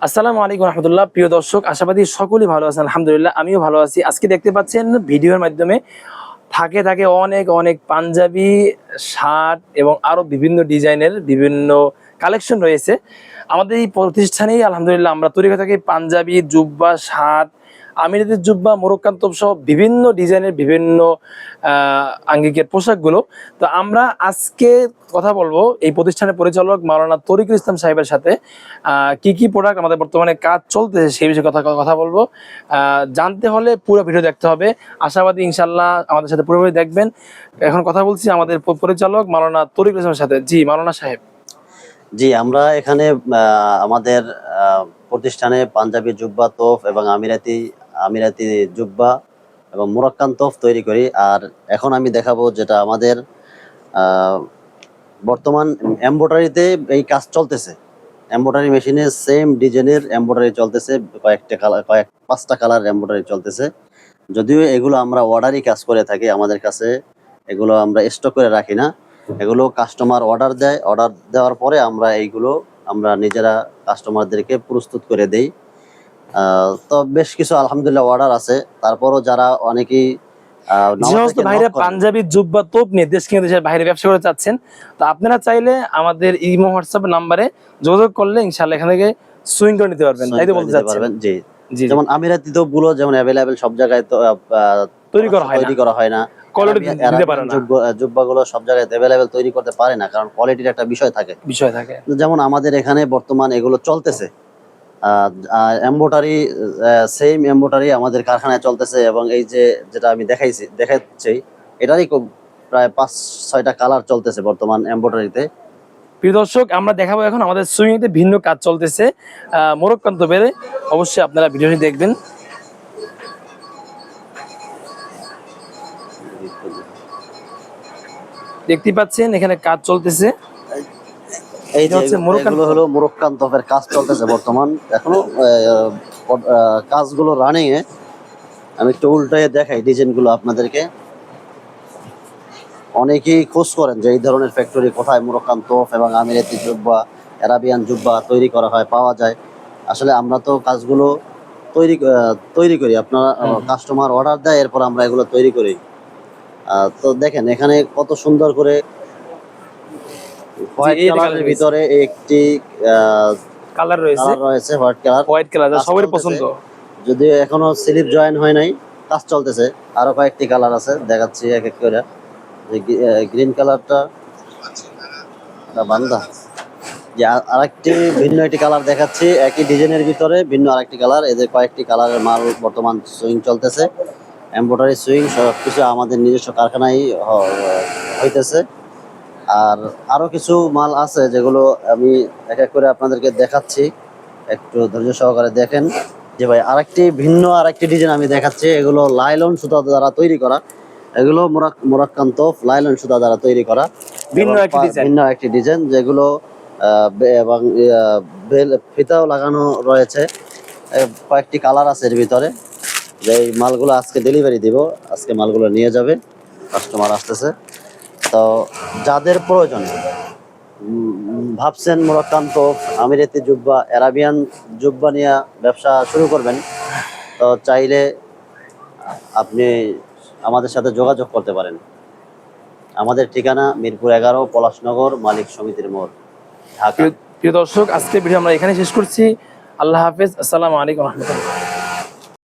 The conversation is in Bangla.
আসসালামু আলাইকুম রহমতুল্লাহ। প্রিয় দর্শক, আশাবাদী সকলেই ভালো আছেন। আলহামদুলিল্লাহ, আমিও ভালো আছি। আজকে দেখতে পাচ্ছেন ভিডিওর মাধ্যমে থাকে থাকে অনেক অনেক পাঞ্জাবি, শার্ট এবং আরো বিভিন্ন ডিজাইনের বিভিন্ন কালেকশন রয়েছে আমাদের এই প্রতিষ্ঠানেই। আলহামদুলিল্লাহ, আমরা তৈরি করে থাকি পাঞ্জাবি, জুব্বা, শার্ট, আমিরাতের জুব্বা, মোরক্কান তোপ সহ বিভিন্ন ডিজাইনের বিভিন্ন আঙ্গিকের পোশাকগুলো। তো আমরা আজকে কথা বলবো এই প্রতিষ্ঠানের পরিচালক মাওলানা তরিকুল ইসলাম সাহেবের সাথে। কি কি প্রোডাক্ট আমাদের বর্তমানে কাজ চলতেছে সেই বিষয়ে কথা বলবো। জানতে হলে পুরো ভিডিও দেখতে হবে। আশাবাদী ইনশাল্লাহ আমাদের সাথে পুরোপুরি দেখবেন। এখন কথা বলছি আমাদের পরিচালক মাওলানা তরিকুল ইসলামের সাথে। জি মাওলানা সাহেব। জি, আমরা এখানে আমাদের প্রতিষ্ঠানে পাঞ্জাবি জুব্বা তোপ এবং আমিরাতি জুব্বা এবং মোরাক্কান তোপ তৈরি করি। আর এখন আমি দেখাবো যেটা আমাদের বর্তমান এমব্রয়ডারিতে এই কাজ চলতেছে। এমব্রয়ডারি মেশিনে সেম ডিজাইনের এমব্রয়ডারি চলতেছে, পাঁচটা কালার এমব্রয়ডারি চলতেছে। যদিও এগুলো আমরা অর্ডারই কাজ করে থাকি, আমাদের কাছে এগুলো আমরা স্টক করে রাখি না। এগুলো কাস্টমার অর্ডার দেয়, অর্ডার দেওয়ার পরে আমরা নিজেরা কাস্টমারদেরকে প্রস্তুত করে দেই। তো বেশ কিছু আলহামদুলিল্লাহ অর্ডার আছে। তারপরও যারা অনেকেই ভাইরা পাঞ্জাবি জুব্বা তোপ নিয়ে দেশ কিনে দেশের বাইরে ব্যবসা করে চাচ্ছেন, তো আপনারা চাইলে আমাদের ইমো হোয়াটসঅ্যাপ নাম্বারে যোগাযোগ করলে ইনশাআল্লাহ এখান থেকে সুইং করে নিতে পারবেন, তাই তো বলতে চাচ্ছেন? জি, যেমন আমিরাতি তোপগুলো যেমন অ্যাভেলেবেল সব জায়গায় তো তৈরি করা হয় না। জুব্বাগুলো সব জায়গায় অ্যাভেলেবেল তৈরি করতে পারে না, কারণ কোয়ালিটির একটা বিষয় থাকে। যেমন আমাদের এখানে বর্তমান এগুলো চলতেছে, এমব্রয়ডারি, সেম এমব্রয়ডারি আমাদের কারখানায় চলতেছে। এবং এই যেটা আমি দেখাচ্ছি এটারই প্রায় 5-6টা কালার চলতেছে বর্তমান এমব্রয়ডারিতে। প্রিয় দর্শক, আমরা দেখাবো এখন আমাদের সুইংতে ভিন্ন কাজ চলতেছে মোরক্কান তোপের। অবশ্যই আপনারা ভিডিওটি দেখবেন। দেখতে পাচ্ছেন এখানে কাজ চলতেছে। এইটা হচ্ছে মোরক্কান তোপের কাজ চলতেছে বর্তমান। এখনো কাজগুলো রানিং এ। আমি একটু উল্টায় দেখাই ডিজাইনগুলো আপনাদেরকে। অনেকেই খোঁজ করেন যে এই ধরনের ফ্যাক্টরি কোথায় মোরক্কান তোপ এবং আমিরাতি জুব্বা, আরাবিয়ান জুব্বা তৈরি করা হয়, পাওয়া যায়। আসলে আমরা তো কাজগুলো তৈরি করি, আপনারা কাস্টমার অর্ডার দেয়, এরপর আমরা এগুলো তৈরি করি। তো দেখেন এখানে কত সুন্দর করে হোয়াইট কালারের ভিতরে একটি কালার রয়েছে হোয়াইট কালার, সবার পছন্দ। যদিও এখনো স্লিপ জয়েন হয় নাই, কাজ চলতেছে। আরো কয়েকটি কালার আছে, দেখাচ্ছি এক এক করে। গ্রিন কালারটা বান্দা, যে আরেকটি ভিন্ন একটি কালার দেখাচ্ছি, একই ডিজাইনের ভিতরে ভিন্ন আরেকটি কালার। এদের কয়েকটি কালারের মাল বর্তমান সুইং চলতেছে। এমব্রয়ডারি সুইং সবকিছু আমাদের নিজস্ব কারখানায় হইতেছে। আর আরো কিছু মাল আছে যেগুলো আমি এক এক করে আপনাদেরকে দেখাচ্ছি, একটু ধৈর্য সহকারে দেখেন। যে ভাই ভিন্ন আরেকটি ডিজাইন আমি দেখাচ্ছি। এগুলো লাইলন সুতা দ্বারা তৈরি করা। এগুলো মোরাক্কান তোপ লাইলন সুতা দ্বারা তৈরি করা ভিন্ন একটি ডিজাইন, যেগুলো এবং ফিতাও লাগানো রয়েছে। কয়েকটি কালার আছে এর ভিতরে। যে এই মালগুলো আজকে ডেলিভারি দিব, আজকে মালগুলো নিয়ে যাবে, কাস্টমার আসতেছে। তো যাদের প্রয়োজন, ভাবছেন মোরাক্কান তোপ, আমিরাতি জুব্বা, আরাবিয়ান জুব্বা নিয়ে ব্যবসা শুরু করবেন, তো চাইলে আপনি আমাদের সাথে যোগাযোগ করতে পারেন। আমাদের ঠিকানা মিরপুর 11, পলাশনগর, মালিক সমিতির মোড়, ঢাকা। প্রিয় দর্শক, আজকে ভিডিও আমরা এখানে শেষ করছি। আল্লাহ হাফেজ, আসসালামু আলাইকুম রহমতুল্লাহ।